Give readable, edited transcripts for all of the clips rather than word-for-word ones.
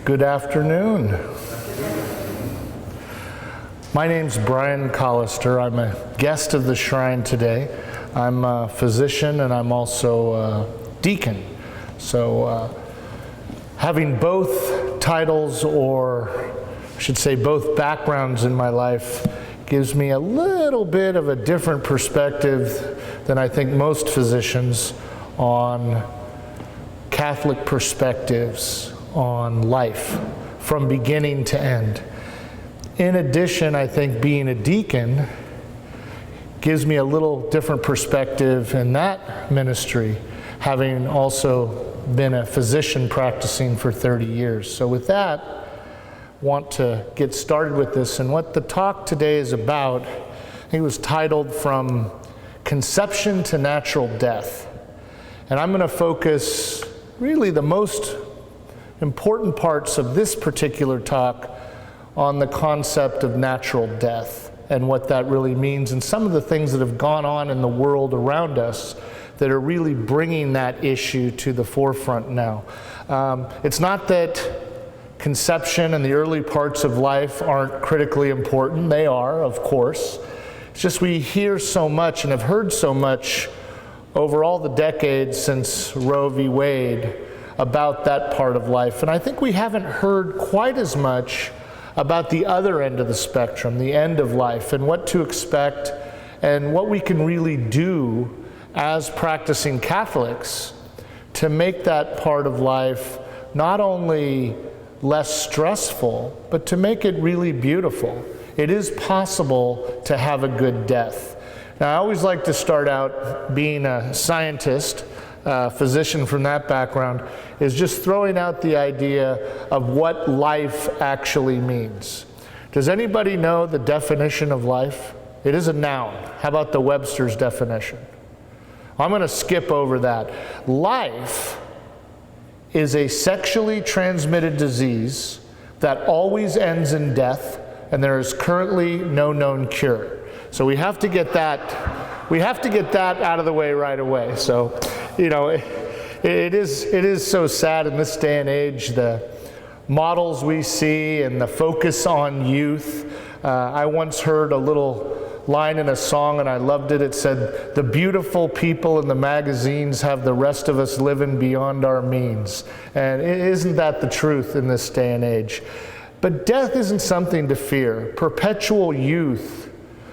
Good afternoon. My name's Brian Callister. I'm a guest of the shrine today. I'm a physician and I'm also a deacon. So having both titles, or I should say both backgrounds in my life, gives me a little bit of a different perspective than I think most physicians on Catholic perspectives on life from beginning to end. In addition, I think being a deacon gives me a little different perspective in that ministry, having also been a physician practicing for 30 years. So with that, I want to get started with this. And what the talk today is about, I think it was titled From Conception to Natural Death. And I'm going to focus really the most important parts of this particular talk on the concept of natural death and what that really means, and some of the things that have gone on in the world around us that are really bringing that issue to the forefront now. It's not that conception and the early parts of life aren't critically important. They are, of course. It's just we hear so much and have heard so much over all the decades since Roe v. Wade about that part of life. And I think we haven't heard quite as much about the other end of the spectrum, the end of life, and what to expect and what we can really do as practicing Catholics to make that part of life not only less stressful, but to make it really beautiful. It is possible to have a good death. Now, I always like to start out, being a scientist, physician from that background, is just throwing out the idea of what life actually means. Does anybody know the definition of life? It is a noun. How about the Webster's definition? I'm going to skip over that. Life is a sexually transmitted disease that always ends in death, and there is currently no known cure. So we have to get that out of the way right away. So, you know, it is so sad in this day and age, the models we see and the focus on youth. I once heard a little line in a song and I loved it. It said, "The beautiful people in the magazines have the rest of us living beyond our means." And isn't that the truth in this day and age? But death isn't something to fear. Perpetual youth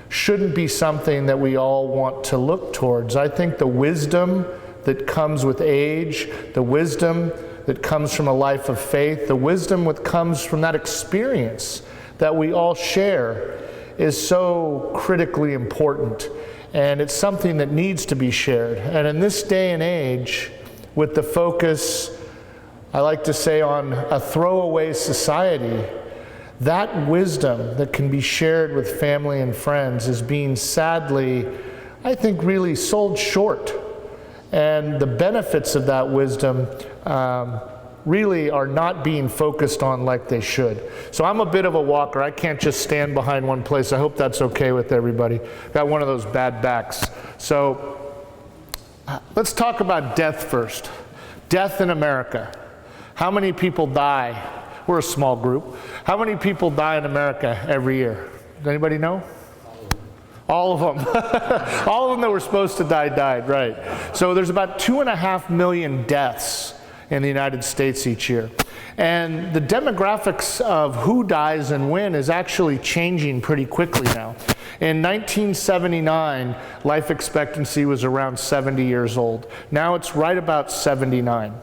shouldn't be something that we all want to look towards. I think the wisdom that comes with age, the wisdom that comes from a life of faith, the wisdom that comes from that experience that we all share is so critically important. And it's something that needs to be shared. And in this day and age, with the focus, I like to say, on a throwaway society, that wisdom that can be shared with family and friends is being sadly, I think, really sold short. And the benefits of that wisdom really are not being focused on like they should. So I'm a bit of a walker. I can't just stand behind one place. I hope that's okay with everybody. Got one of those bad backs. So let's talk about death first. Death in America. How many people die? We're a small group. How many people die in America every year? Does anybody know? All of them. All of them that were supposed to die died, right. So there's about 2.5 million deaths in the United States each year. And the demographics of who dies and when is actually changing pretty quickly now. In 1979, life expectancy was around 70 years old. Now it's right about 79.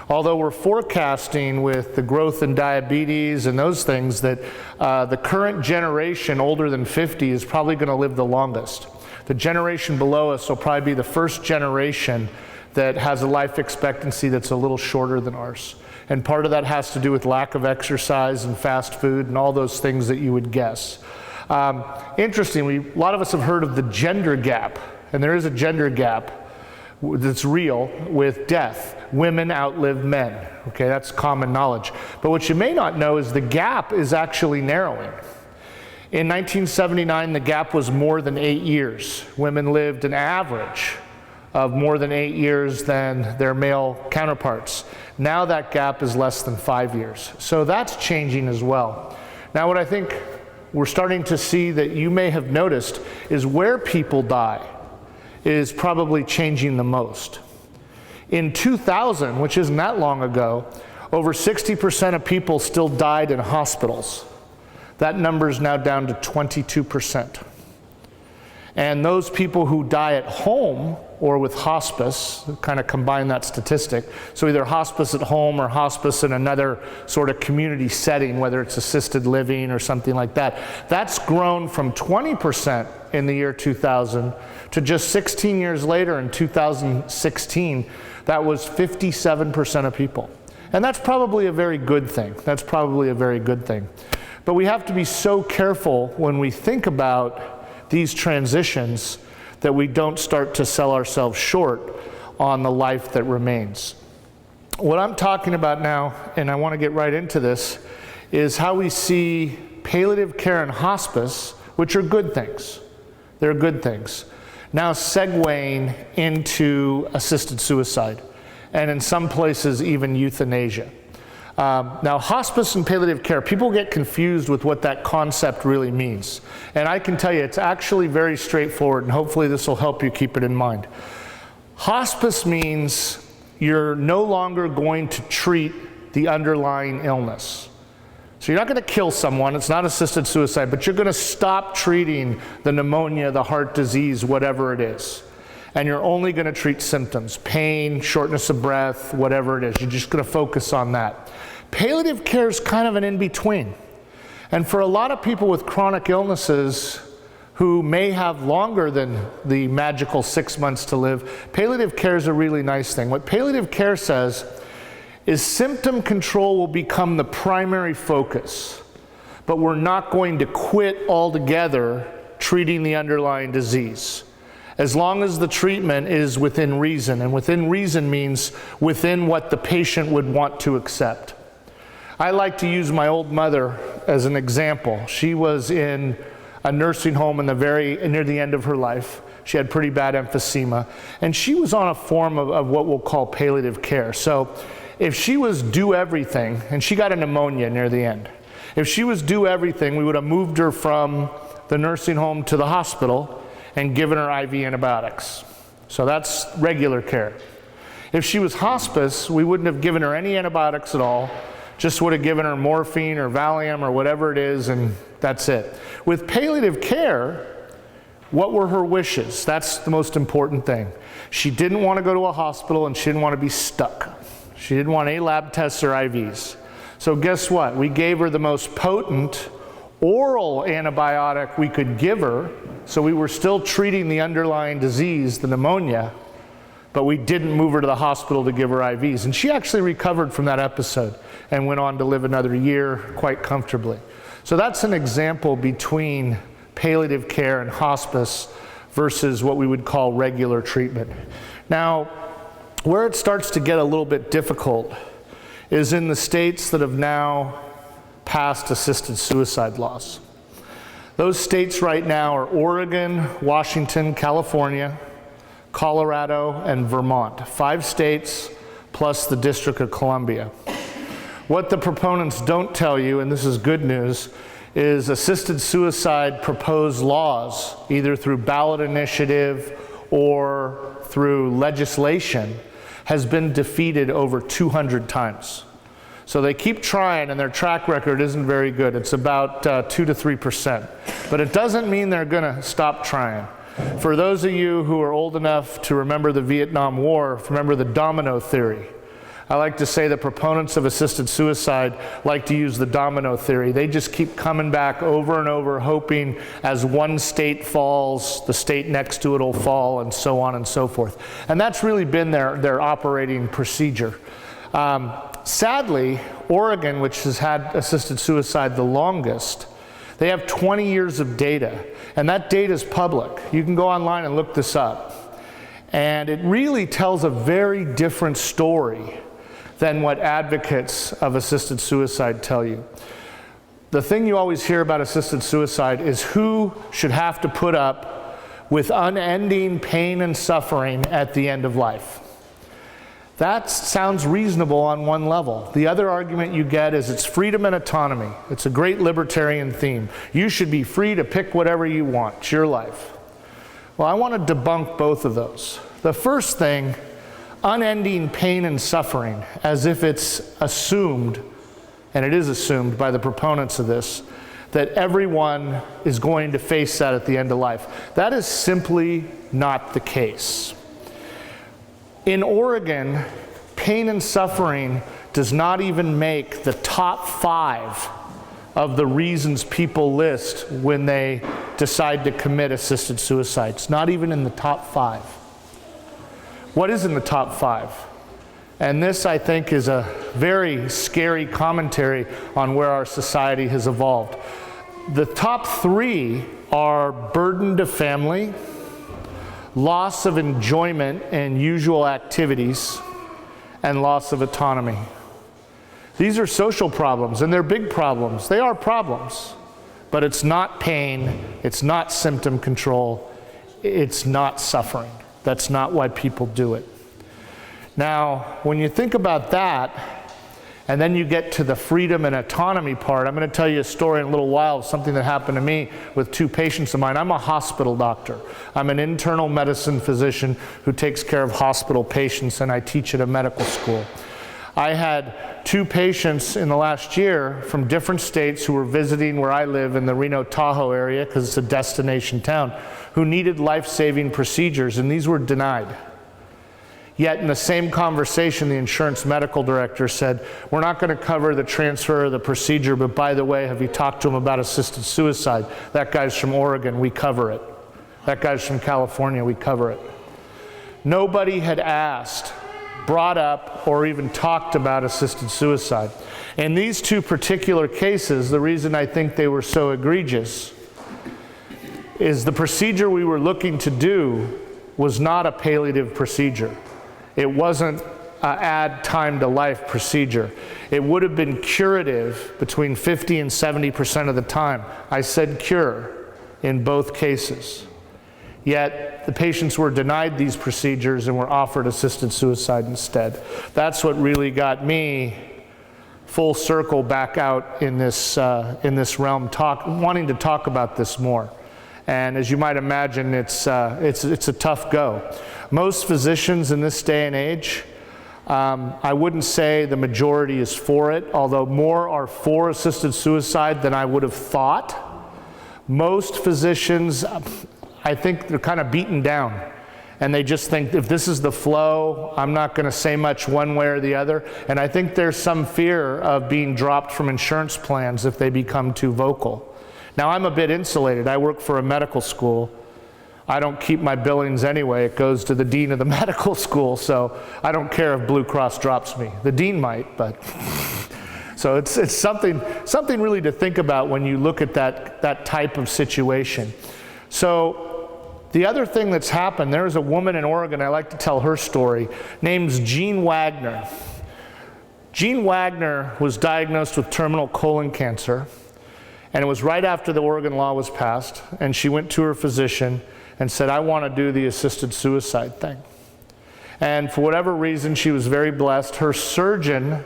Although we're forecasting with the growth in diabetes and those things that the current generation older than 50 is probably going to live the longest. The generation below us will probably be the first generation that has a life expectancy that's a little shorter than ours. And part of that has to do with lack of exercise and fast food and all those things that you would guess. Interestingly, a lot of us have heard of the gender gap, and there is a gender gap that's real with death. Women outlive men. Okay, that's common knowledge. But what you may not know is the gap is actually narrowing. In 1979, the gap was more than 8 years. Women lived an average of more than 8 years than their male counterparts. Now that gap is less than 5 years. So that's changing as well. Now what I think we're starting to see that you may have noticed is where people die is probably changing the most. In 2000, which isn't that long ago, over 60% of people still died in hospitals. That number is now down to 22%. And those people who die at home or with hospice, kind of combine that statistic, so either hospice at home or hospice in another sort of community setting, whether it's assisted living or something like that, that's grown from 20% in the year 2000 to just 16 years later in 2016, that was 57% of people. And that's probably a very good thing. That's probably a very good thing. But we have to be so careful when we think about these transitions that we don't start to sell ourselves short on the life that remains. What I'm talking about now, and I want to get right into this, is how we see palliative care and hospice, which are good things. They're good things. Now segueing into assisted suicide, and in some places even euthanasia. Now hospice and palliative care, people get confused with what that concept really means. And I can tell you it's actually very straightforward, and hopefully this will help you keep it in mind. Hospice means you're no longer going to treat the underlying illness. So you're not going to kill someone, it's not assisted suicide, but you're going to stop treating the pneumonia, the heart disease, whatever it is. And you're only going to treat symptoms, pain, shortness of breath, whatever it is. You're just going to focus on that. Palliative care is kind of an in-between. And for a lot of people with chronic illnesses who may have longer than the magical 6 months to live, palliative care is a really nice thing. What palliative care says is symptom control will become the primary focus, but we're not going to quit altogether treating the underlying disease, as long as the treatment is within reason. And within reason means within what the patient would want to accept. I like to use my old mother as an example. She was in a nursing home near the end of her life. She had pretty bad emphysema, and she was on a form of what we'll call palliative care. So if she was due everything, and she got a pneumonia near the end, if she was due everything, we would have moved her from the nursing home to the hospital and given her IV antibiotics. So that's regular care. If she was hospice, we wouldn't have given her any antibiotics at all, just would have given her morphine or Valium or whatever it is, and that's it. With palliative care, what were her wishes? That's the most important thing. She didn't want to go to a hospital, and she didn't want to be stuck. She didn't want any lab tests or IVs. So guess what? We gave her the most potent oral antibiotic we could give her, so we were still treating the underlying disease, the pneumonia, but we didn't move her to the hospital to give her IVs. And she actually recovered from that episode and went on to live another year quite comfortably. So that's an example between palliative care and hospice versus what we would call regular treatment. Now, where it starts to get a little bit difficult is in the states that have now passed assisted suicide laws. Those states right now are Oregon, Washington, California, Colorado, and Vermont. 5 states plus the District of Columbia. What the proponents don't tell you, and this is good news, is assisted suicide proposed laws, either through ballot initiative or through legislation, has been defeated over 200 times. So they keep trying, and their track record isn't very good. It's about 2 to 3%. But it doesn't mean they're going to stop trying. For those of you who are old enough to remember the Vietnam War, remember the Domino Theory. I like to say the proponents of assisted suicide like to use the Domino Theory. They just keep coming back over and over, hoping as one state falls, the state next to it will fall, and so on and so forth. And that's really been their operating procedure. Sadly, Oregon, which has had assisted suicide the longest, they have 20 years of data, and that data is public. You can go online and look this up. And it really tells a very different story than what advocates of assisted suicide tell you. The thing you always hear about assisted suicide is who should have to put up with unending pain and suffering at the end of life. That sounds reasonable on one level. The other argument you get is it's freedom and autonomy. It's a great libertarian theme. You should be free to pick whatever you want. It's your life. Well, I want to debunk both of those. The first thing, unending pain and suffering, as if it's assumed, and it is assumed by the proponents of this, that everyone is going to face that at the end of life. That is simply not the case. In Oregon, pain and suffering does not even make the top 5 of the reasons people list when they decide to commit assisted suicide. It's not even in the top 5. What is in the top 5? And this, I think, is a very scary commentary on where our society has evolved. The top 3 are burden to family, loss of enjoyment and usual activities, and loss of autonomy. These are social problems, and they're big problems. They are problems, but it's not pain, it's not symptom control, it's not suffering. That's not why people do it. Now, when you think about that, and then you get to the freedom and autonomy part, I'm going to tell you a story in a little while of something that happened to me with 2 patients of mine. I'm a hospital doctor. I'm an internal medicine physician who takes care of hospital patients, and I teach at a medical school. I had 2 patients in the last year from different states who were visiting where I live in the Reno, Tahoe area, because it's a destination town, who needed life-saving procedures, and these were denied. Yet in the same conversation, the insurance medical director said, we're not going to cover the transfer of the procedure, but by the way, have you talked to him about assisted suicide? That guy's from Oregon, we cover it. That guy's from California, we cover it. Nobody had asked, brought up, or even talked about assisted suicide. In these 2 particular cases, the reason I think they were so egregious is the procedure we were looking to do was not a palliative procedure. It wasn't an add time to life procedure. It would have been curative between 50 and 70% of the time. I said cure in both cases. Yet the patients were denied these procedures and were offered assisted suicide instead. That's what really got me full circle back out in this realm, wanting to talk about this more. And as you might imagine, it's a tough go. Most physicians in this day and age, I wouldn't say the majority is for it, although more are for assisted suicide than I would have thought. Most physicians, I think they're kind of beaten down. And they just think, if this is the flow, I'm not going to say much one way or the other. And I think there's some fear of being dropped from insurance plans if they become too vocal. Now, I'm a bit insulated. I work for a medical school. I don't keep my billings anyway. It goes to the dean of the medical school, so I don't care if Blue Cross drops me. The dean might, but... So it's something really to think about when you look at that type of situation. So the other thing that's happened, there's a woman in Oregon, I like to tell her story, named Jean Wagner. Jean Wagner was diagnosed with terminal colon cancer. And it was right after the Oregon law was passed, and she went to her physician and said, I want to do the assisted suicide thing. And for whatever reason, she was very blessed. Her surgeon,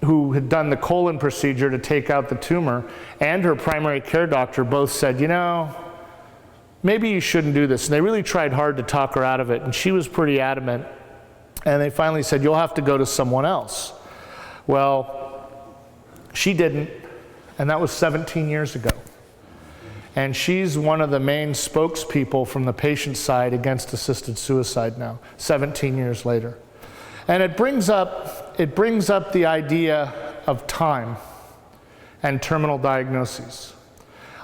who had done the colon procedure to take out the tumor, and her primary care doctor both said, you know, maybe you shouldn't do this. And they really tried hard to talk her out of it, and she was pretty adamant. And they finally said, you'll have to go to someone else. Well, she didn't. And that was 17 years ago. And she's one of the main spokespeople from the patient side against assisted suicide now, 17 years later. And it brings up the idea of time and terminal diagnoses.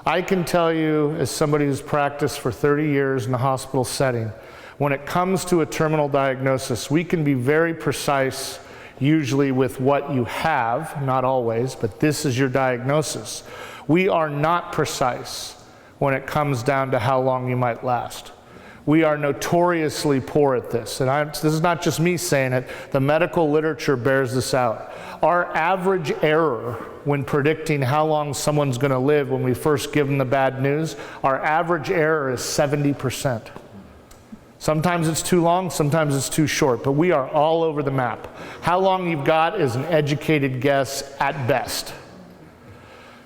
I can tell you, as somebody who's practiced for 30 years in a hospital setting, when it comes to a terminal diagnosis, we can be very precise usually with what you have, not always, but this is your diagnosis. We are not precise when it comes down to how long you might last. We are notoriously poor at this. And this is not just me saying it. The medical literature bears this out. Our average error when predicting how long someone's going to live when we first give them the bad news, our average error is 70%. Sometimes it's too long, sometimes it's too short, but we are all over the map. How long you've got is an educated guess at best.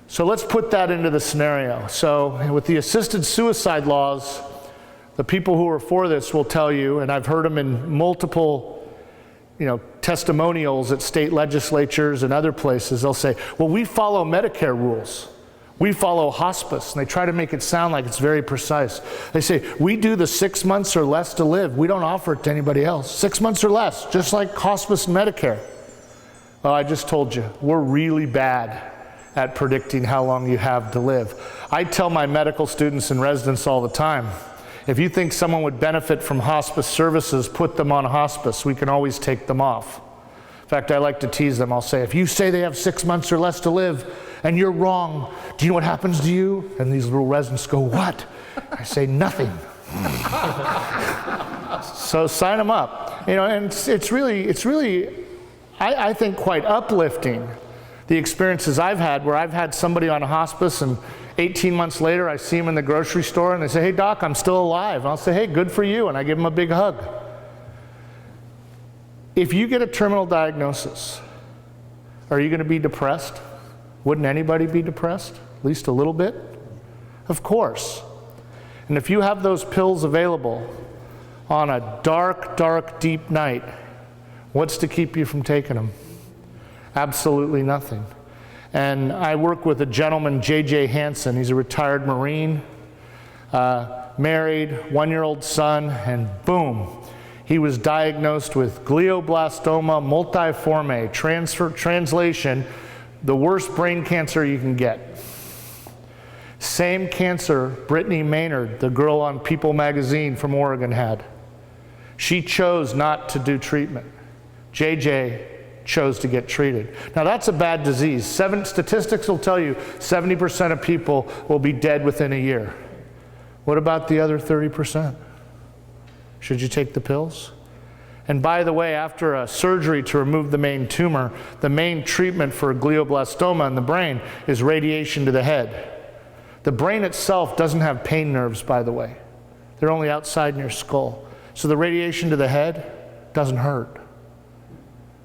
So let's put that into the scenario. So with the assisted suicide laws, the people who are for this will tell you, and I've heard them in multiple testimonials at state legislatures and other places, they'll say, well, we follow Medicare rules. We follow hospice. And they try to make it sound like it's very precise. They say, we do the 6 months or less to live. We don't offer it to anybody else. 6 months or less, just like hospice and Medicare. Well, I just told you, we're really bad at predicting how long you have to live. I tell my medical students and residents all the time, if you think someone would benefit from hospice services, put them on hospice. We can always take them off. In fact, I like to tease them. I'll say, if you say they have 6 months or less to live and you're wrong, do you know what happens to you? And these little residents go, what? I say, nothing. So sign them up. And it's really, I think, quite uplifting, the experiences I've had where I've had somebody on a hospice and 18 months later, I see them in the grocery store and they say, hey, doc, I'm still alive. And I'll say, hey, good for you. And I give them a big hug. If you get a terminal diagnosis, are you going to be depressed? Wouldn't anybody be depressed? At least a little bit? Of course. And if you have those pills available on a dark, dark, deep night, what's to keep you from taking them? Absolutely nothing. And I work with a gentleman, J.J. Hansen. He's a retired Marine, married, 1-year-old son, and boom, he was diagnosed with glioblastoma multiforme, translation, the worst brain cancer you can get. Same cancer Brittany Maynard, the girl on People magazine from Oregon, had. She chose not to do treatment. J.J. chose to get treated. Now that's a bad disease. Statistics will tell you 70% of people will be dead within a year. What about the other 30%? Should you take the pills? And by the way, after a surgery to remove the main tumor, the main treatment for glioblastoma in the brain is radiation to the head. The brain itself doesn't have pain nerves, by the way. They're only outside in your skull. So the radiation to the head doesn't hurt.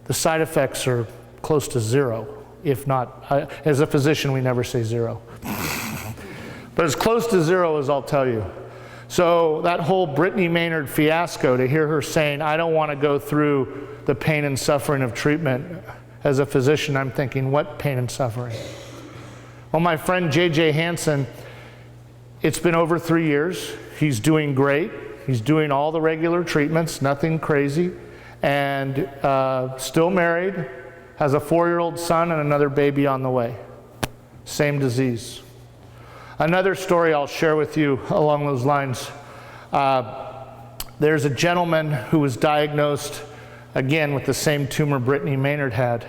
The side effects are close to zero, if not, as a physician, we never say zero. But as close to zero as I'll tell you. So that whole Brittany Maynard fiasco, to hear her saying, I don't want to go through the pain and suffering of treatment, as a physician, I'm thinking, what pain and suffering? Well, my friend J.J. Hansen, it's been over 3 years. He's doing great. He's doing all the regular treatments, nothing crazy. And still married, has a 4-year-old son and another baby on the way. Same disease. Another story I'll share with you along those lines. There's a gentleman who was diagnosed, again, with the same tumor Brittany Maynard had.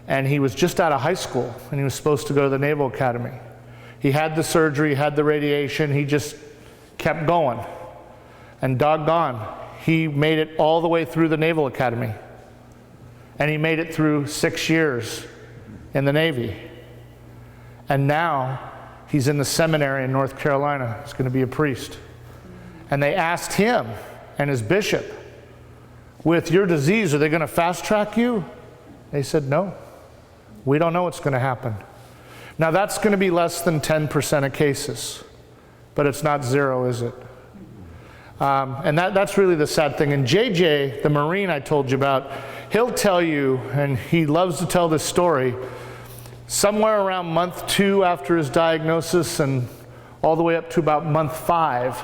And he was just out of high school, and he was supposed to go to the Naval Academy. He had the surgery, had the radiation, he just kept going. And doggone, he made it all the way through the Naval Academy. And he made it through 6 years in the Navy. And now he's in the seminary in North Carolina. He's going to be a priest. And they asked him and his bishop, with your disease, are they going to fast track you? They said, no. We don't know what's going to happen. Now that's going to be less than 10% of cases. But it's not zero, is it? And that's really the sad thing. And JJ, the Marine I told you about, he'll tell you, and he loves to tell this story, somewhere around month 2 after his diagnosis and all the way up to about month 5,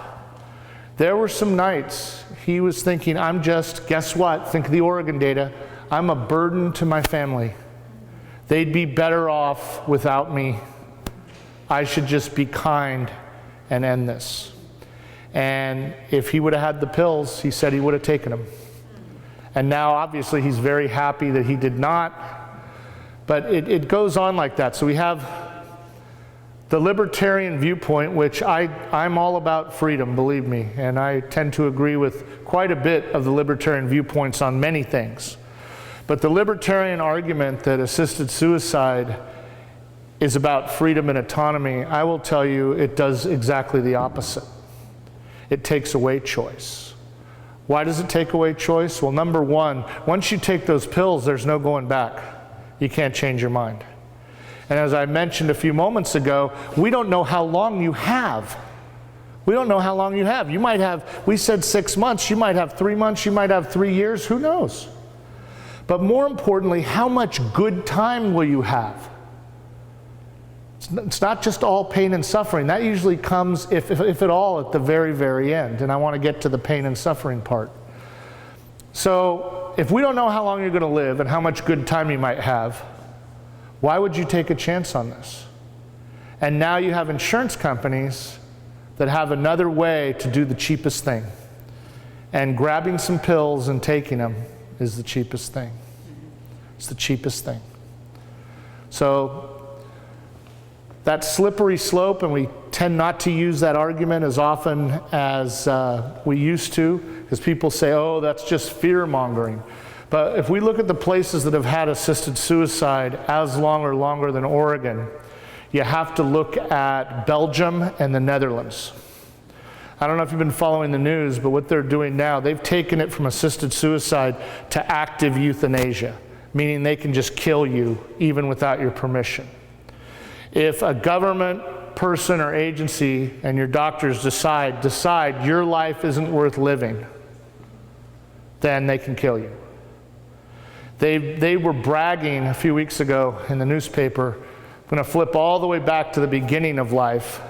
there were some nights he was thinking, I'm just, guess what? Think of the Oregon data. I'm a burden to my family. They'd be better off without me. I should just be kind and end this. And if he would have had the pills, he said he would have taken them. And now, obviously, he's very happy that he did not. But it goes on like that. So we have The libertarian viewpoint, which I'm all about freedom, believe me, and I tend to agree with quite a bit of the libertarian viewpoints on many things. But the libertarian argument that assisted suicide is about freedom and autonomy, I will tell you it does exactly the opposite. It takes away choice. Why does it take away choice? Well, number one, once you take those pills, there's no going back. You can't change your mind. And as I mentioned a few moments ago, we don't know how long you have. We don't know how long you have. You might have, we said 6 months, you might have 3 months, you might have 3 years, who knows? But more importantly, how much good time will you have? It's not just all pain and suffering. That usually comes, if at all, at the very, very end. And I want to get to the pain and suffering part. So if we don't know how long you're going to live and how much good time you might have, why would you take a chance on this? And now you have insurance companies that have another way to do the cheapest thing. And grabbing some pills and taking them is the cheapest thing. It's the cheapest thing. So that slippery slope, and we tend not to use that argument as often as we used to, because people say, oh, that's just fear-mongering. But if we look at the places that have had assisted suicide as long or longer than Oregon, you have to look at Belgium and the Netherlands. I don't know if you've been following the news, but what they're doing now, they've taken it from assisted suicide to active euthanasia, meaning they can just kill you even without your permission. If a government person or agency and your doctors decide your life isn't worth living, then they can kill you. They were bragging a few weeks ago in the newspaper. I'm going to flip all the way back to the beginning of life.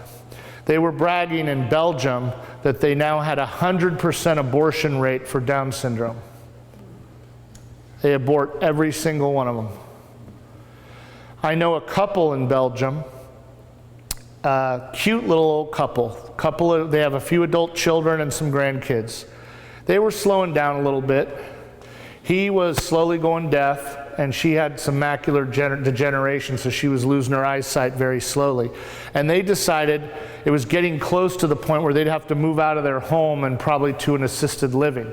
They were bragging in Belgium that they now had a 100% abortion rate for Down syndrome. They abort every single one of them. I know a couple in Belgium, cute little old couple. They have a few adult children and some grandkids. They were slowing down a little bit. He was slowly going deaf, and she had some macular degeneration, so she was losing her eyesight very slowly. And they decided it was getting close to the point where they'd have to move out of their home and probably to an assisted living.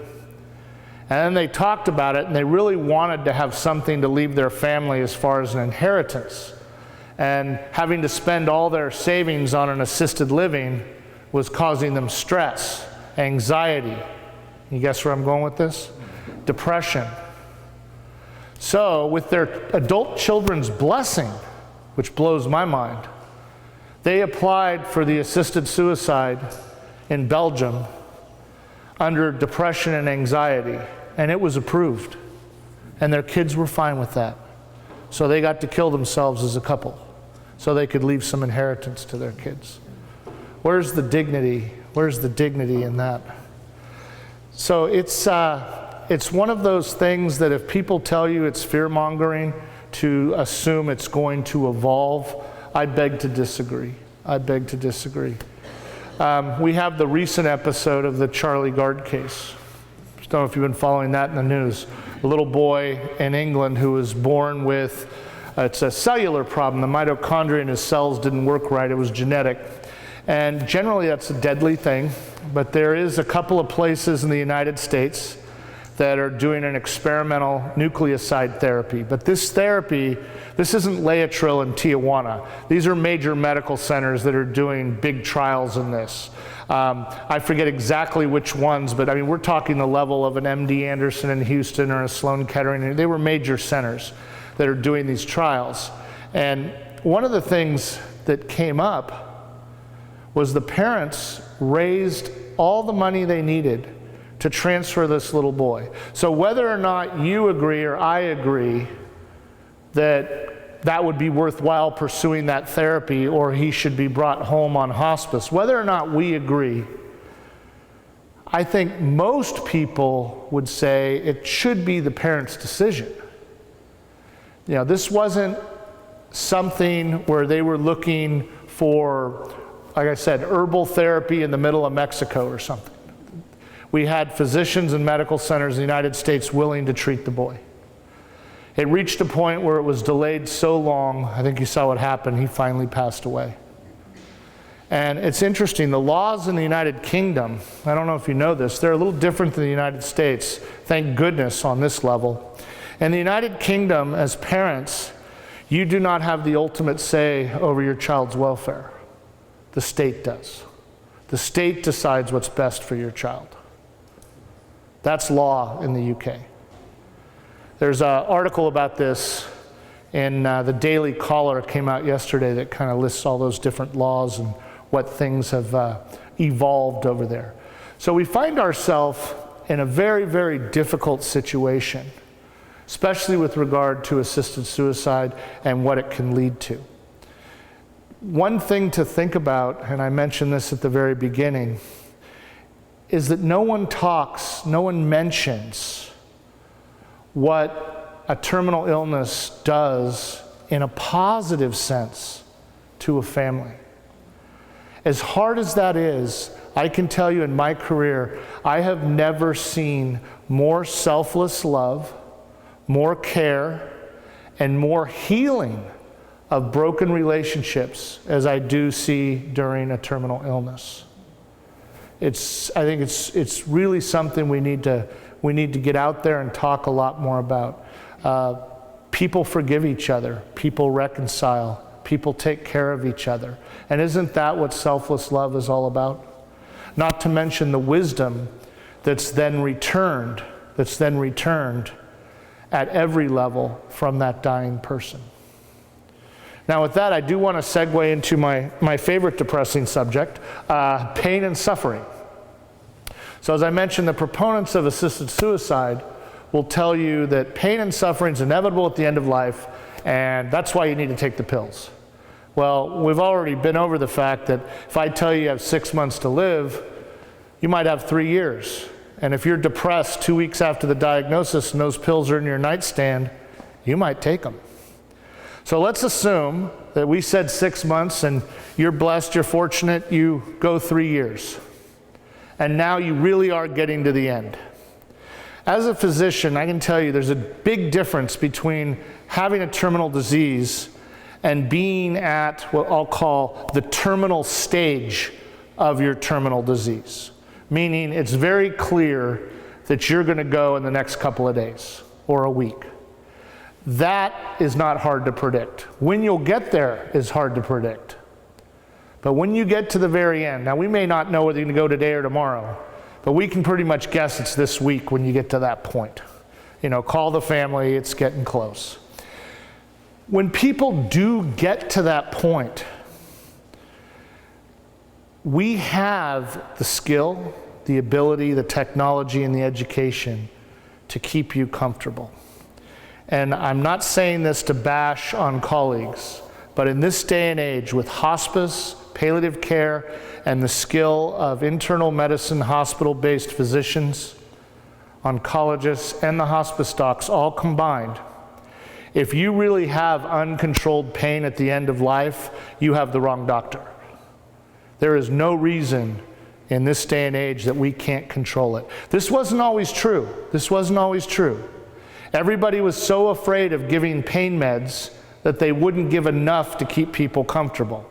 And then they talked about it, and they really wanted to have something to leave their family as far as an inheritance. And having to spend all their savings on an assisted living was causing them stress, anxiety. You guess where I'm going with this? Depression. So with their adult children's blessing, which blows my mind, they applied for the assisted suicide in Belgium under depression and anxiety, and it was approved. And their kids were fine with that. So they got to kill themselves as a couple so they could leave some inheritance to their kids. Where's the dignity? Where's the dignity in that? So it's one of those things that if people tell you it's fear-mongering to assume it's going to evolve, I beg to disagree. I beg to disagree. We have the recent episode of the Charley guard case. I don't know if you've been following that in the news. A little boy in England who was born with, it's a cellular problem. The mitochondria in his cells didn't work right. It was genetic. And generally that's a deadly thing. But there is a couple of places in the United States that are doing an experimental nucleoside therapy. But this therapy, this isn't Laetrile in Tijuana. These are major medical centers that are doing big trials in this. I forget exactly which ones, but I mean, we're talking the level of an MD Anderson in Houston or a Sloan Kettering. They were major centers that are doing these trials. And one of the things that came up was the parents raised all the money they needed to transfer this little boy. So whether or not you agree or I agree that that would be worthwhile pursuing that therapy or he should be brought home on hospice, whether or not we agree, I think most people would say it should be the parent's decision. You know, this wasn't something where they were looking for, like I said, herbal therapy in the middle of Mexico or something. We had physicians and medical centers in the United States willing to treat the boy. It reached a point where it was delayed so long, I think you saw what happened, he finally passed away. And it's interesting, the laws in the United Kingdom, I don't know if you know this, they're a little different than the United States, thank goodness on this level. In the United Kingdom, as parents, you do not have the ultimate say over your child's welfare. The state does. The state decides what's best for your child. That's law in the UK. There's an article about this in the Daily Caller, came out yesterday, that kind of lists all those different laws and what things have evolved over there. So we find ourselves in a very, very difficult situation, especially with regard to assisted suicide and what it can lead to. One thing to think about, and I mentioned this at the very beginning, is that no one talks, no one mentions what a terminal illness does in a positive sense to a family. As hard as that is, I can tell you in my career, I have never seen more selfless love, more care, and more healing of broken relationships as I do see during a terminal illness. I think it's really something we need to get out there and talk a lot more about. People forgive each other, people reconcile, people take care of each other. And isn't that what selfless love is all about? Not to mention the wisdom that's then returned at every level from that dying person. Now with that, I do want to segue into my favorite depressing subject, pain and suffering. So as I mentioned, the proponents of assisted suicide will tell you that pain and suffering is inevitable at the end of life, and that's why you need to take the pills. Well, we've already been over the fact that if I tell you you have 6 months to live, you might have 3 years. And if you're depressed 2 weeks after the diagnosis and those pills are in your nightstand, you might take them. So let's assume that we said 6 months and you're blessed, you're fortunate, you go 3 years. And now you really are getting to the end. As a physician, I can tell you there's a big difference between having a terminal disease and being at what I'll call the terminal stage of your terminal disease. Meaning it's very clear that you're going to go in the next couple of days or a week. That is not hard to predict. When you'll get there is hard to predict. But when you get to the very end, now we may not know whether you're going to go today or tomorrow, but we can pretty much guess it's this week when you get to that point. You know, call the family, it's getting close. When people do get to that point, we have the skill, the ability, the technology, and the education to keep you comfortable. And I'm not saying this to bash on colleagues, but in this day and age with hospice, palliative care, and the skill of internal medicine, hospital-based physicians, oncologists, and the hospice docs all combined, if you really have uncontrolled pain at the end of life, you have the wrong doctor. There is no reason in this day and age that we can't control it. This wasn't always true. This wasn't always true. Everybody was so afraid of giving pain meds that they wouldn't give enough to keep people comfortable.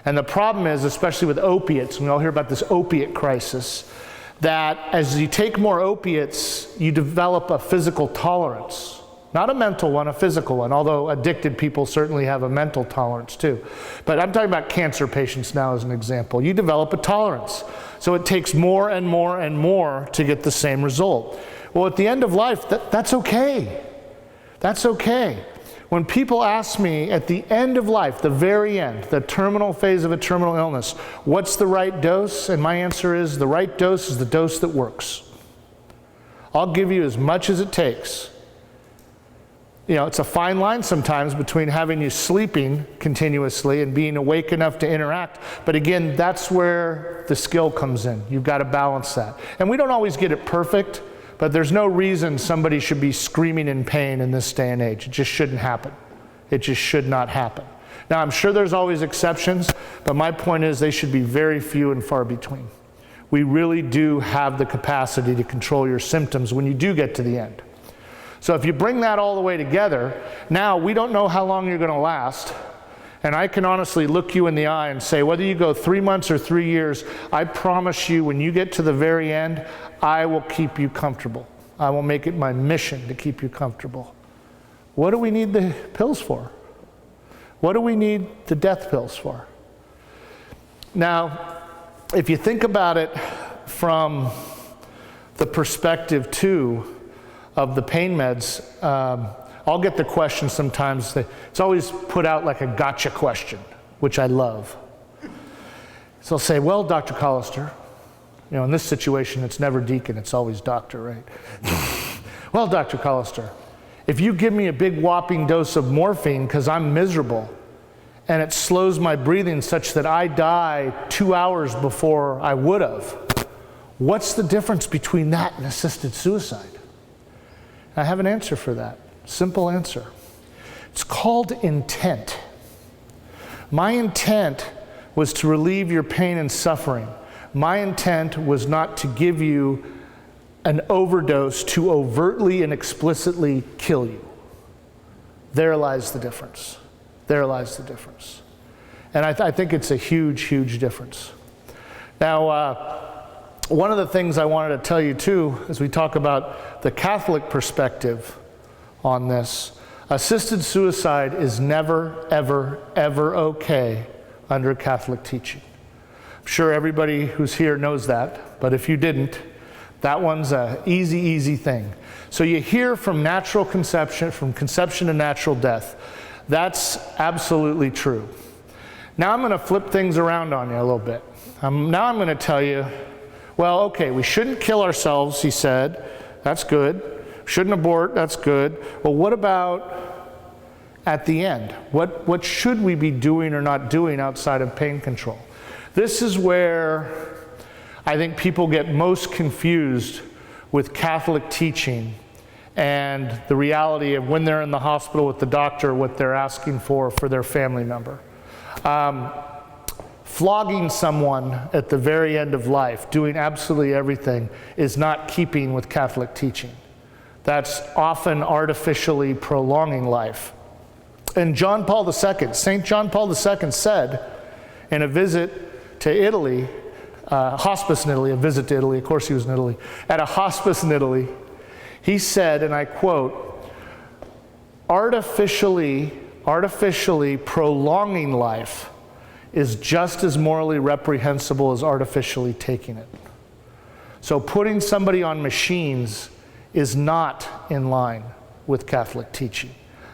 And the problem is, especially with opiates, we all hear about this opiate crisis, that as you take more opiates, you develop a physical tolerance. Not a mental one, a physical one, although addicted people certainly have a mental tolerance too. But I'm talking about cancer patients now as an example. You develop a tolerance. So it takes more and more and more to get the same result. Well, at the end of life, that's okay. That's okay. When people ask me at the end of life, the very end, the terminal phase of a terminal illness, what's the right dose? And my answer is the right dose is the dose that works. I'll give you as much as it takes. You know, it's a fine line sometimes between having you sleeping continuously and being awake enough to interact. But again, that's where the skill comes in. You've got to balance that. And we don't always get it perfect, but there's no reason somebody should be screaming in pain in this day and age. It just shouldn't happen. It just should not happen. Now, I'm sure there's always exceptions, but my point is they should be very few and far between. We really do have the capacity to control your symptoms when you do get to the end. So if you bring that all the way together, now we don't know how long you're going to last. And I can honestly look you in the eye and say, whether you go 3 months or 3 years, I promise you when you get to the very end, I will keep you comfortable. I will make it my mission to keep you comfortable. What do we need the pills for? What do we need the death pills for? Now, if you think about it from the perspective too of the pain meds, I'll get the question sometimes. It's always put out like a gotcha question, which I love. So I'll say, well, Dr. Callister, in this situation, it's never Deacon, it's always doctor, right? Well, Dr. Callister, if you give me a big whopping dose of morphine because I'm miserable and it slows my breathing such that I die 2 hours before I would have, what's the difference between that and assisted suicide? I have an answer for that. Simple answer. It's called intent. My intent was to relieve your pain and suffering. My intent was not to give you an overdose to overtly and explicitly kill you. There lies the difference. There lies the difference. And I think it's a huge, huge difference. Now, one of the things I wanted to tell you too, as we talk about the Catholic perspective on this, assisted suicide is never, ever, ever okay under Catholic teaching. I'm sure everybody who's here knows that, but if you didn't, that one's an easy, easy thing. So you hear from natural conception, from conception to natural death. That's absolutely true. Now I'm going to flip things around on you a little bit. Now I'm going to tell you, well, okay, we shouldn't kill ourselves, he said. That's good. Shouldn't abort, that's good. Well, what about at the end? What should we be doing or not doing outside of pain control? This is where I think people get most confused with Catholic teaching and the reality of when they're in the hospital with the doctor, what they're asking for their family member. Flogging someone at the very end of life, doing absolutely everything, is not keeping with Catholic teaching. That's often artificially prolonging life. And John Paul II, St. John Paul II said in a visit to Italy, hospice in Italy, a visit to Italy, of course he was in Italy, at a hospice in Italy, he said, and I quote, artificially prolonging life is just as morally reprehensible as artificially taking it. So putting somebody on machines is not in line with Catholic teaching,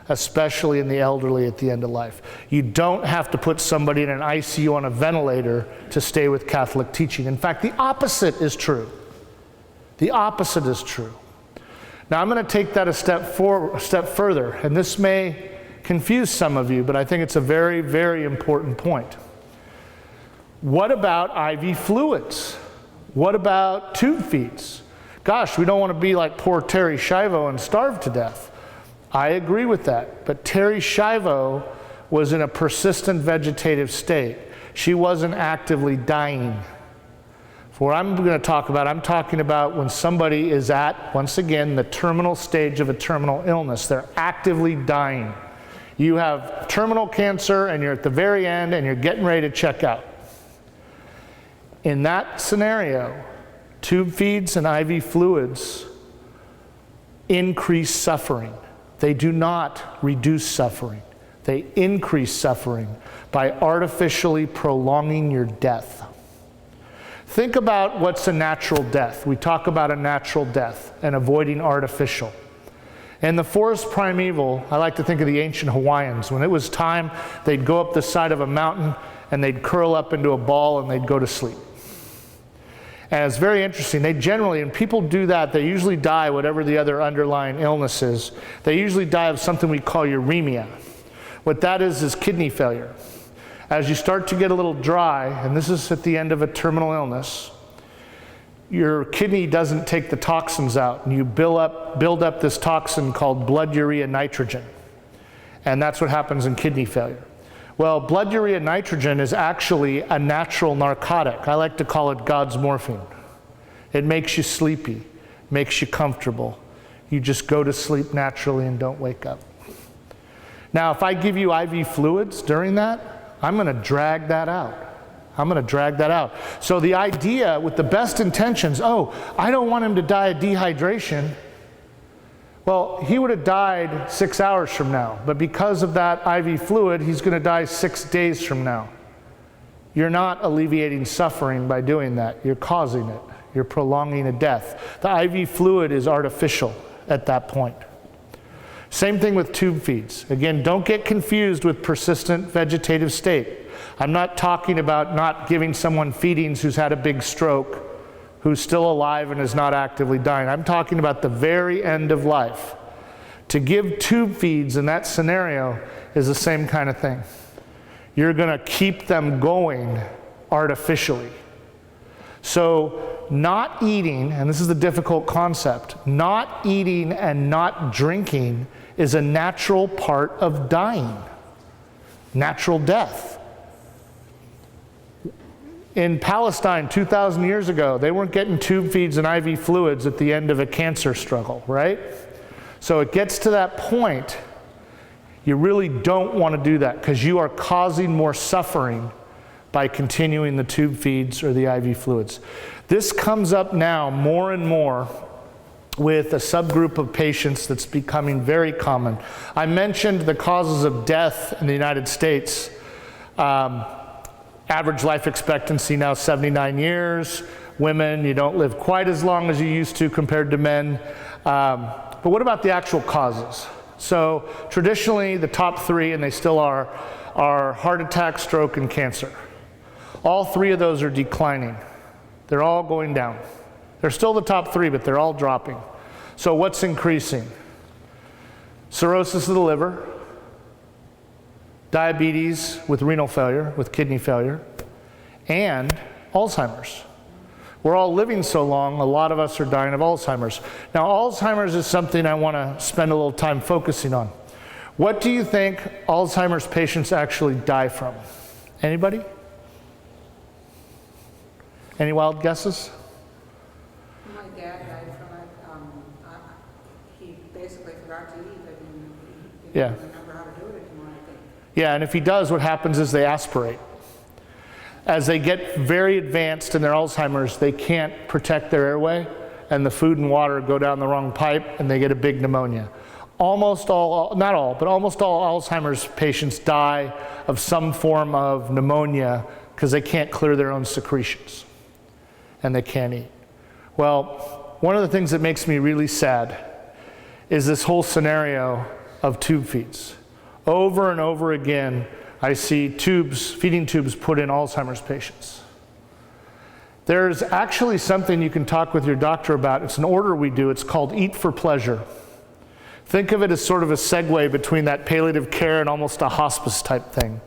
especially in the elderly at the end of life. You don't have to put somebody in an ICU on a ventilator to stay with Catholic teaching. In fact, the opposite is true. The opposite is true. Now I'm going to take that a step further, and this may confuse some of you, but I think it's a very, very important point. What about IV fluids? What about tube feeds? Gosh, we don't want to be like poor Terry Schiavo and starve to death. I agree with that, but Terry Schiavo was in a persistent vegetative state. She wasn't actively dying. For what I'm going to talk about, I'm talking about when somebody is at, once again, the terminal stage of a terminal illness. They're actively dying. You have terminal cancer and you're at the very end and you're getting ready to check out. In that scenario, tube feeds and IV fluids increase suffering. They do not reduce suffering. They increase suffering by artificially prolonging your death. Think about what's a natural death. We talk about a natural death and avoiding artificial. In the forest primeval, I like to think of the ancient Hawaiians. When it was time, they'd go up the side of a mountain and they'd curl up into a ball and they'd go to sleep. And it's very interesting. They generally, and people do that, they usually die, whatever the other underlying illness is, they usually die of something we call uremia. What that is kidney failure. As you start to get a little dry, and this is at the end of a terminal illness, your kidney doesn't take the toxins out, and you build up this toxin called blood urea nitrogen. And that's what happens in kidney failure. Well, blood urea nitrogen is actually a natural narcotic. I like to call it God's morphine. It makes you sleepy, makes you comfortable. You just go to sleep naturally and don't wake up. Now, if I give you IV fluids during that, I'm going to drag that out. I'm going to drag that out. So the idea with the best intentions, oh, I don't want him to die of dehydration. Well, he would have died 6 hours from now, but because of that IV fluid, he's going to die 6 days from now. You're not alleviating suffering by doing that. You're causing it. You're prolonging a death. The IV fluid is artificial at that point. Same thing with tube feeds. Again, don't get confused with persistent vegetative state. I'm not talking about not giving someone feedings who's had a big stroke, who's still alive and is not actively dying. I'm talking about the very end of life. To give tube feeds in that scenario is the same kind of thing. You're going to keep them going artificially. So not eating, and this is the difficult concept, not eating and not drinking is a natural part of dying, natural death. In Palestine 2,000 years ago, they weren't getting tube feeds and IV fluids at the end of a cancer struggle, right? So it gets to that point, you really don't want to do that because you are causing more suffering by continuing the tube feeds or the IV fluids. This comes up now more and more with a subgroup of patients that's becoming very common. I mentioned the causes of death in the United States. Average life expectancy now 79 years. Women, you don't live quite as long as you used to compared to men. But what about the actual causes? So traditionally the top three, and they still are heart attack, stroke, and cancer. All three of those are declining. They're all going down. They're still the top three, but they're all dropping. So what's increasing? Cirrhosis of the liver, diabetes with renal failure, with kidney failure, and Alzheimer's. We're all living so long, a lot of us are dying of Alzheimer's. Now, Alzheimer's is something I want to spend a little time focusing on. What do you think Alzheimer's patients actually die from? Anybody? Any wild guesses? My dad died from it. He basically forgot to eat. He didn't remember how to do it anymore, I think. Yeah, and if he does, what happens is they aspirate. As they get very advanced in their Alzheimer's, they can't protect their airway, and the food and water go down the wrong pipe, and they get a big pneumonia. Almost all, not all, but almost all Alzheimer's patients die of some form of pneumonia because they can't clear their own secretions, and they can't eat. Well, one of the things that makes me really sad is this whole scenario of tube feeds. Over and over again, I see feeding tubes put in Alzheimer's patients. There's actually something you can talk with your doctor about. It's an order we do. It's called Eat for Pleasure. Think of it as sort of a segue between that palliative care and almost a hospice type thing.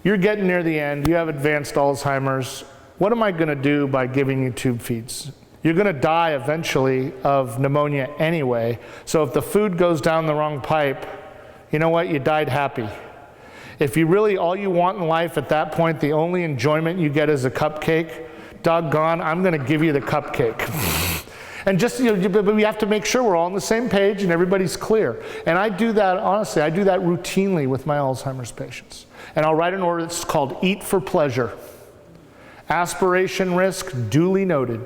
You're getting near the end. You have advanced Alzheimer's. What am I going to do by giving you tube feeds? You're going to die eventually of pneumonia anyway. So if the food goes down the wrong pipe, you know what? You died happy. If you really, all you want in life at that point, the only enjoyment you get is a cupcake, doggone, I'm going to give you the cupcake. And just, but we have to make sure we're all on the same page and everybody's clear. And I do that, honestly, I do that routinely with my Alzheimer's patients. And I'll write an order that's called Eat for Pleasure. Aspiration risk duly noted.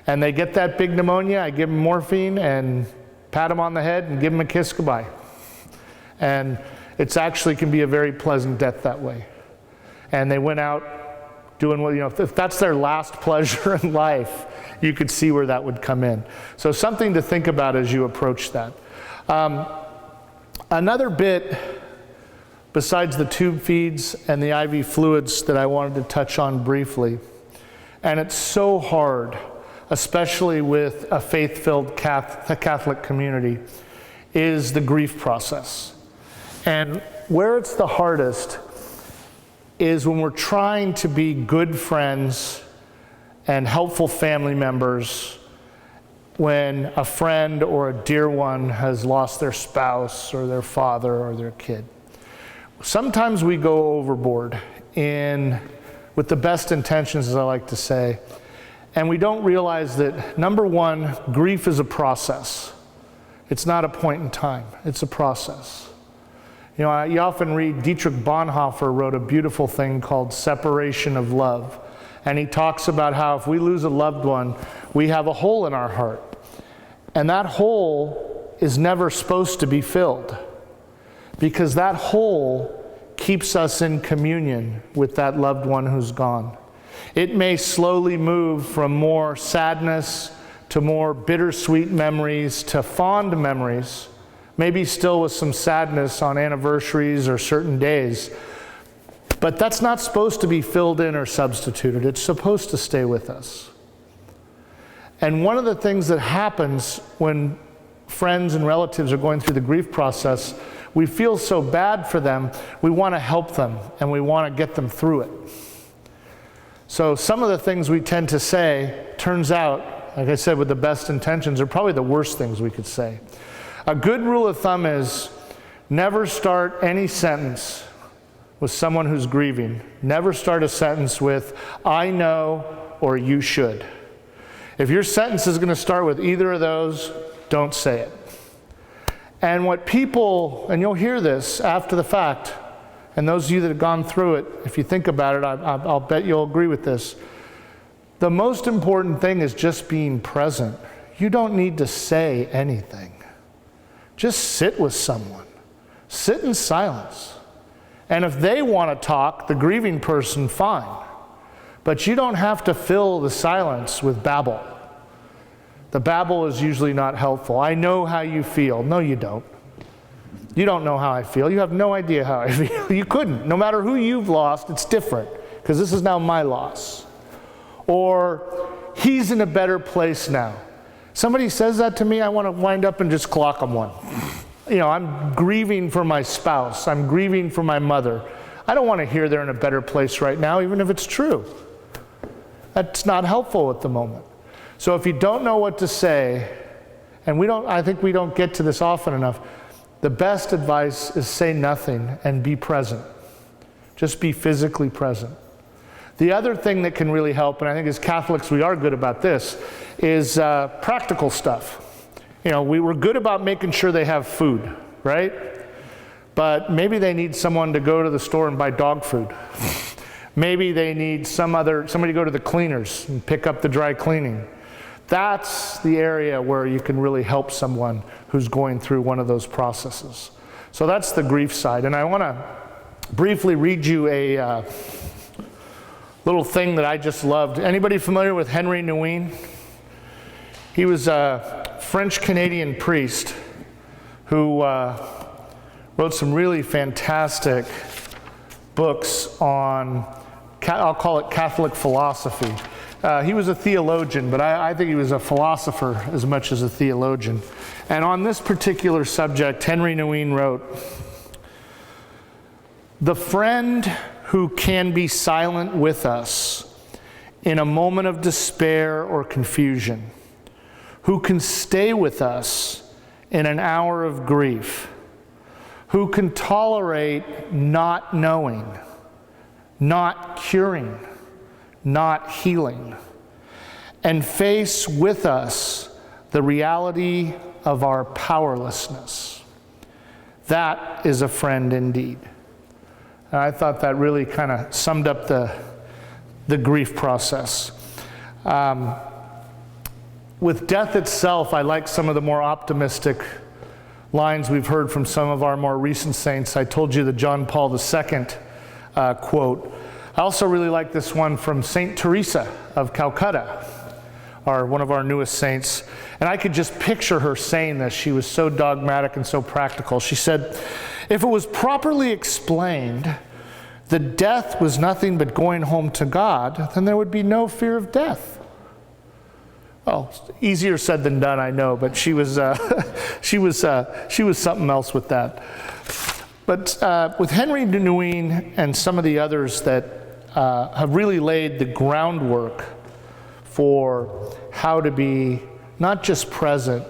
And they get that big pneumonia, I give them morphine and pat them on the head and give them a kiss goodbye. And it's actually can be a very pleasant death that way. And they went out doing what, if that's their last pleasure in life, you could see where that would come in. So something to think about as you approach that. Another bit, besides the tube feeds and the IV fluids that I wanted to touch on briefly, and it's so hard, especially with a faith-filled Catholic community, is the grief process. And where it's the hardest is when we're trying to be good friends and helpful family members when a friend or a dear one has lost their spouse or their father or their kid. Sometimes we go overboard with the best intentions, as I like to say, and we don't realize that, number one, grief is a process. It's not a point in time, it's a process. You know, you often read, Dietrich Bonhoeffer wrote a beautiful thing called Separation of Love. And he talks about how if we lose a loved one, we have a hole in our heart. And that hole is never supposed to be filled, because that hole keeps us in communion with that loved one who's gone. It may slowly move from more sadness to more bittersweet memories to fond memories, maybe still with some sadness on anniversaries or certain days. But that's not supposed to be filled in or substituted. It's supposed to stay with us. And one of the things that happens when friends and relatives are going through the grief process, we feel so bad for them, we want to help them and we want to get them through it. So some of the things we tend to say, turns out, like I said, with the best intentions, are probably the worst things we could say. A good rule of thumb is never start any sentence with someone who's grieving. Never start a sentence with, I know, or you should. If your sentence is going to start with either of those, don't say it. And what people, and you'll hear this after the fact, and those of you that have gone through it, if you think about it, I'll bet you'll agree with this. The most important thing is just being present. You don't need to say anything. Just sit with someone. Sit in silence. And if they want to talk, the grieving person, fine. But you don't have to fill the silence with babble. The babble is usually not helpful. I know how you feel. No, you don't. You don't know how I feel. You have no idea how I feel. You couldn't. No matter who you've lost, it's different, because this is now my loss. Or, he's in a better place now. Somebody says that to me, I want to wind up and just clock them one. You know, I'm grieving for my spouse. I'm grieving for my mother. I don't want to hear they're in a better place right now, even if it's true. That's not helpful at the moment. So if you don't know what to say, and I think we don't get to this often enough, the best advice is say nothing and be present. Just be physically present. The other thing that can really help, and I think as Catholics we are good about this, is practical stuff. You know, we were good about making sure they have food, right? But maybe they need someone to go to the store and buy dog food. Maybe they need somebody to go to the cleaners and pick up the dry cleaning. That's the area where you can really help someone who's going through one of those processes. So that's the grief side. And I want to briefly read you a little thing that I just loved. Anybody familiar with Henry Nouwen? He was a French-Canadian priest who wrote some really fantastic books on, I'll call it Catholic philosophy. He was a theologian, but I think he was a philosopher as much as a theologian. And on this particular subject, Henry Nouwen wrote, "The friend who can be silent with us in a moment of despair or confusion, who can stay with us in an hour of grief, who can tolerate not knowing, not curing, not healing, and face with us the reality of our powerlessness. That is a friend indeed." And I thought that really kind of summed up the grief process. With death itself, I like some of the more optimistic lines we've heard from some of our more recent saints. I told you the John Paul II quote. I also really like this one from Saint Teresa of Calcutta, one of our newest saints. And I could just picture her saying this. She was so dogmatic and so practical. She said, "If it was properly explained that death was nothing but going home to God, then there would be no fear of death." Well, easier said than done, I know, but she was something else with that. But with Henry Nouwen and some of the others that have really laid the groundwork for how to be not just present,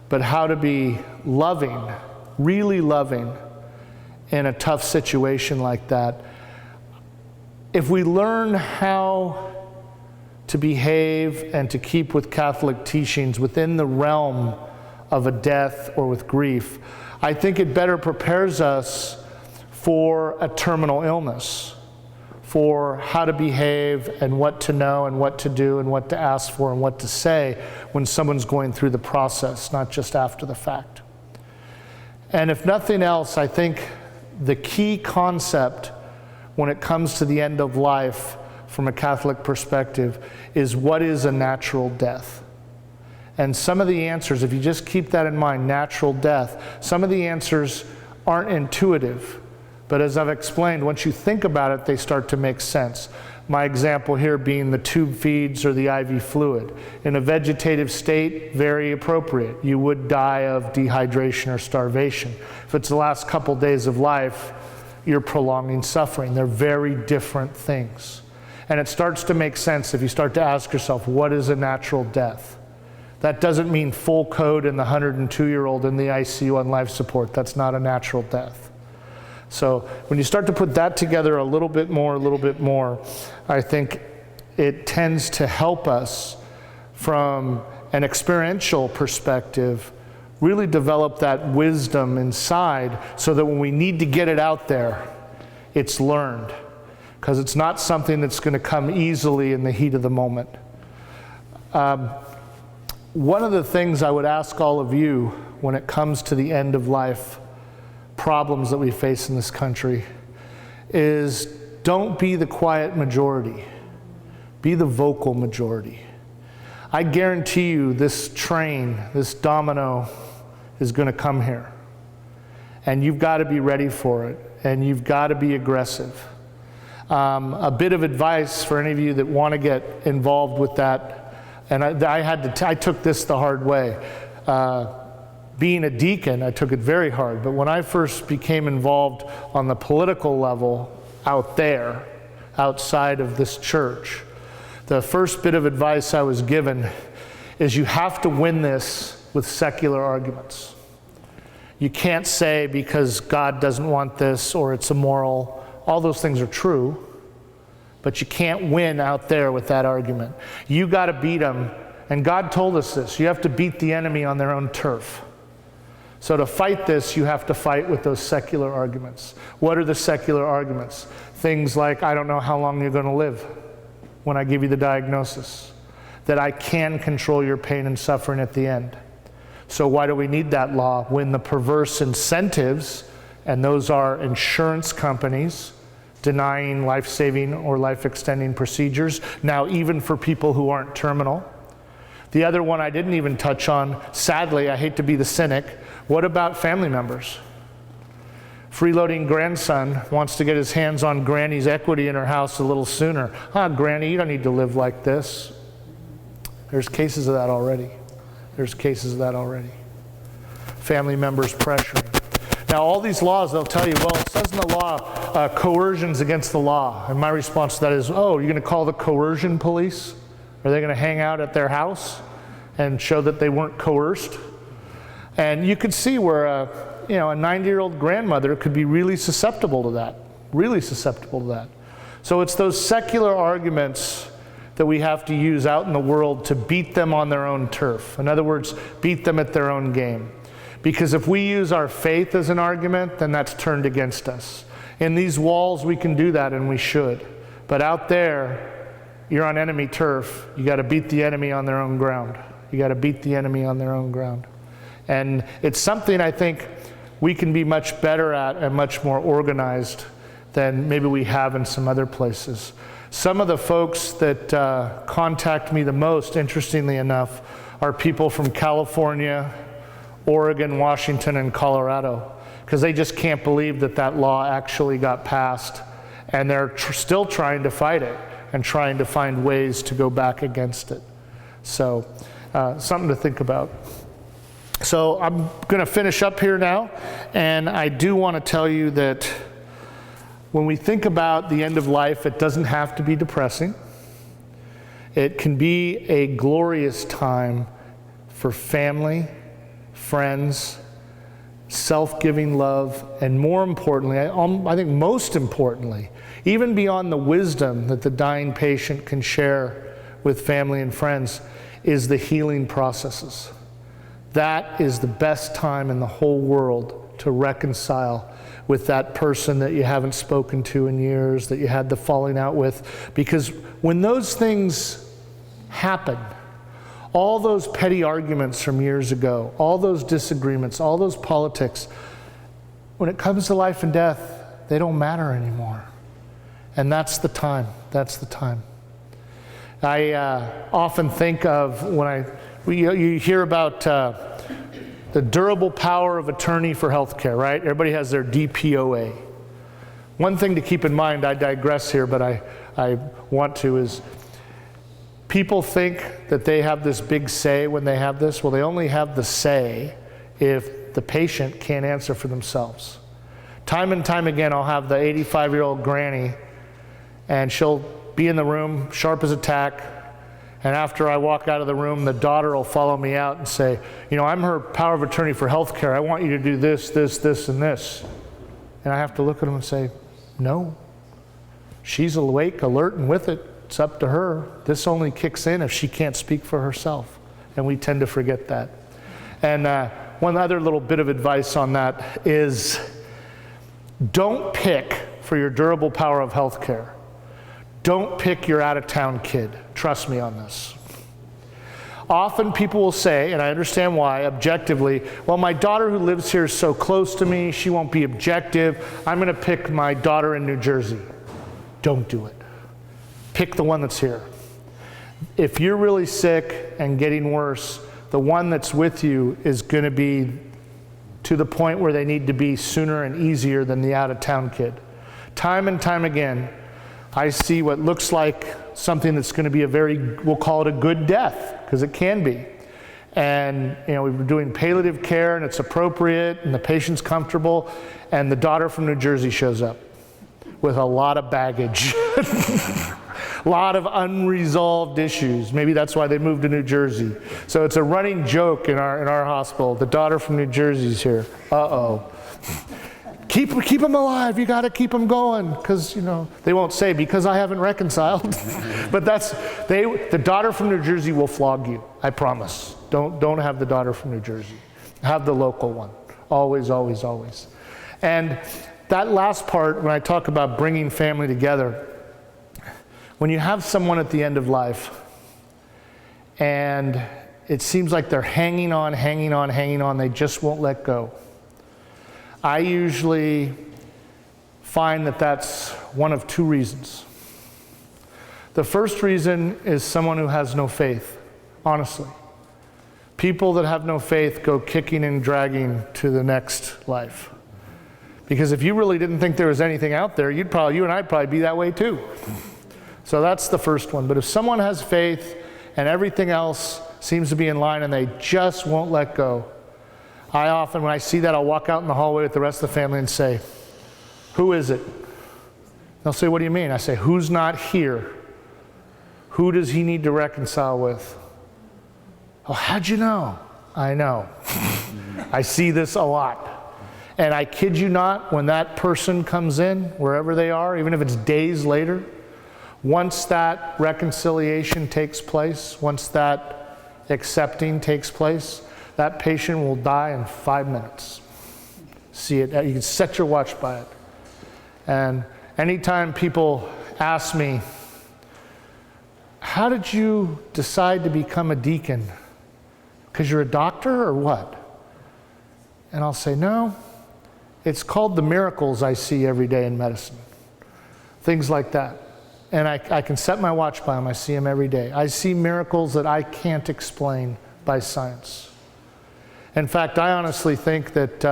but how to be loving, really loving in a tough situation like that. If we learn how to behave and to keep with Catholic teachings within the realm of a death or with grief, I think it better prepares us for a terminal illness, for how to behave and what to know and what to do and what to ask for and what to say when someone's going through the process, not just after the fact. And if nothing else, I think the key concept when it comes to the end of life from a Catholic perspective is what is a natural death. And some of the answers, if you just keep that in mind, natural death, some of the answers aren't intuitive. But as I've explained, once you think about it, they start to make sense. My example here being the tube feeds or the IV fluid. In a vegetative state, very appropriate. You would die of dehydration or starvation. If it's the last couple days of life, you're prolonging suffering. They're very different things. And it starts to make sense if you start to ask yourself, what is a natural death? That doesn't mean full code in the 102-year-old in the ICU on life support. That's not a natural death. So when you start to put that together a little bit more, I think it tends to help us from an experiential perspective really develop that wisdom inside so that when we need to get it out there, it's learned. Because it's not something that's going to come easily in the heat of the moment. One of the things I would ask all of you when it comes to the end of life problems that we face in this country is don't be the quiet majority. Be the vocal majority. I guarantee you this train, this domino, is going to come here. And you've got to be ready for it. And you've got to be aggressive. A bit of advice for any of you that want to get involved with that, and I took this the hard way. Being a deacon, I took it very hard, but when I first became involved on the political level out there, outside of this church, the first bit of advice I was given is you have to win this with secular arguments. You can't say because God doesn't want this or it's immoral. All those things are true, but you can't win out there with that argument. You got to beat them, and God told us this. You have to beat the enemy on their own turf. So to fight this, you have to fight with those secular arguments. What are the secular arguments? Things like, I don't know how long you're going to live when I give you the diagnosis. That I can control your pain and suffering at the end. So why do we need that law? When the perverse incentives, and those are insurance companies denying life-saving or life-extending procedures, now even for people who aren't terminal. The other one I didn't even touch on, sadly, I hate to be the cynic, what about family members? Freeloading grandson wants to get his hands on Granny's equity in her house a little sooner. Granny, you don't need to live like this. There's cases of that already. Family members pressuring. Now, all these laws, they'll tell you, well, it says in the law, coercion's against the law. And my response to that is, oh, you're going to call the coercion police? Are they going to hang out at their house and show that they weren't coerced? And you could see where a 90-year-old grandmother could be really susceptible to that. So it's those secular arguments that we have to use out in the world to beat them on their own turf. In other words, beat them at their own game. Because if we use our faith as an argument, then that's turned against us. In these walls, we can do that, and we should. But out there, you're on enemy turf. You got to beat the enemy on their own ground. And it's something I think we can be much better at and much more organized than maybe we have in some other places. Some of the folks that contact me the most, interestingly enough, are people from California, Oregon, Washington, and Colorado, because they just can't believe that law actually got passed, and they're still trying to fight it and trying to find ways to go back against it. So something to think about. So I'm going to finish up here now, and I do want to tell you that when we think about the end of life, it doesn't have to be depressing. It can be a glorious time for family, friends, self-giving love, and more importantly, I think most importantly, even beyond the wisdom that the dying patient can share with family and friends, is the healing processes. That is the best time in the whole world to reconcile with that person that you haven't spoken to in years, that you had the falling out with. Because when those things happen, all those petty arguments from years ago, all those disagreements, all those politics, when it comes to life and death, they don't matter anymore. And that's the time. That's the time. I often think of you hear about the durable power of attorney for healthcare, right? Everybody has their DPOA. One thing to keep in mind, I digress here, but I want to, is people think that they have this big say when they have this. Well, they only have the say if the patient can't answer for themselves. Time and time again, I'll have the 85-year-old granny, and she'll be in the room, sharp as a tack, and after I walk out of the room, the daughter will follow me out and say, I'm her power of attorney for healthcare. I want you to do this, this, this, and this. And I have to look at them and say, no. She's awake, alert, and with it. It's up to her. This only kicks in if she can't speak for herself. And we tend to forget that. And one other little bit of advice on that is, don't pick for your durable power of healthcare. Don't pick your out-of-town kid. Trust me on this. Often people will say, and I understand why, objectively, well, my daughter who lives here is so close to me, she won't be objective. I'm going to pick my daughter in New Jersey. Don't do it. Pick the one that's here. If you're really sick and getting worse, the one that's with you is going to be to the point where they need to be sooner and easier than the out-of-town kid. Time and time again, I see what looks like something that's going to be we'll call it a good death, because it can be. And we're doing palliative care, and it's appropriate, and the patient's comfortable, and the daughter from New Jersey shows up with a lot of baggage, a lot of unresolved issues. Maybe that's why they moved to New Jersey. So it's a running joke in our hospital. The daughter from New Jersey's here. Uh-oh. Keep them alive. You got to keep them going, because they won't say because I haven't reconciled. But the daughter from New Jersey will flog you. I promise. Don't have the daughter from New Jersey. Have the local one. Always, always, always. And that last part, when I talk about bringing family together, when you have someone at the end of life, and it seems like they're hanging on, they just won't let go. I usually find that that's one of two reasons. The first reason is someone who has no faith, honestly. People that have no faith go kicking and dragging to the next life. Because if you really didn't think there was anything out there, you and I'd probably be that way too. So that's the first one. But if someone has faith and everything else seems to be in line and they just won't let go, I often, when I see that, I'll walk out in the hallway with the rest of the family and say, who is it? They'll say, what do you mean? I say, who's not here? Who does he need to reconcile with? Oh, how'd you know? I know. I see this a lot. And I kid you not, when that person comes in, wherever they are, even if it's days later, once that reconciliation takes place, once that accepting takes place, that patient will die in 5 minutes. See it. You can set your watch by it. And anytime people ask me, how did you decide to become a deacon? Because you're a doctor or what? And I'll say, no, it's called the miracles I see every day in medicine. Things like that. And I can set my watch by them. I see them every day. I see miracles that I can't explain by science. In fact, I honestly think that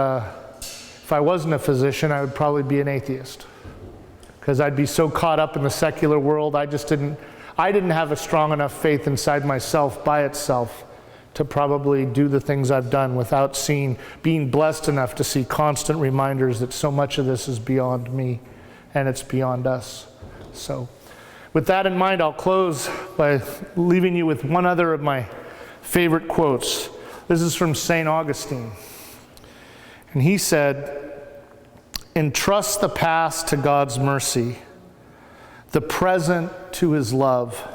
if I wasn't a physician, I would probably be an atheist. Because I'd be so caught up in the secular world, I didn't have a strong enough faith inside myself by itself to probably do the things I've done without being blessed enough to see constant reminders that so much of this is beyond me and it's beyond us. So with that in mind, I'll close by leaving you with one other of my favorite quotes. This is from St. Augustine. And he said, entrust the past to God's mercy, the present to his love,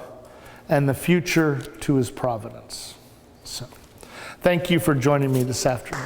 and the future to his providence. So, thank you for joining me this afternoon.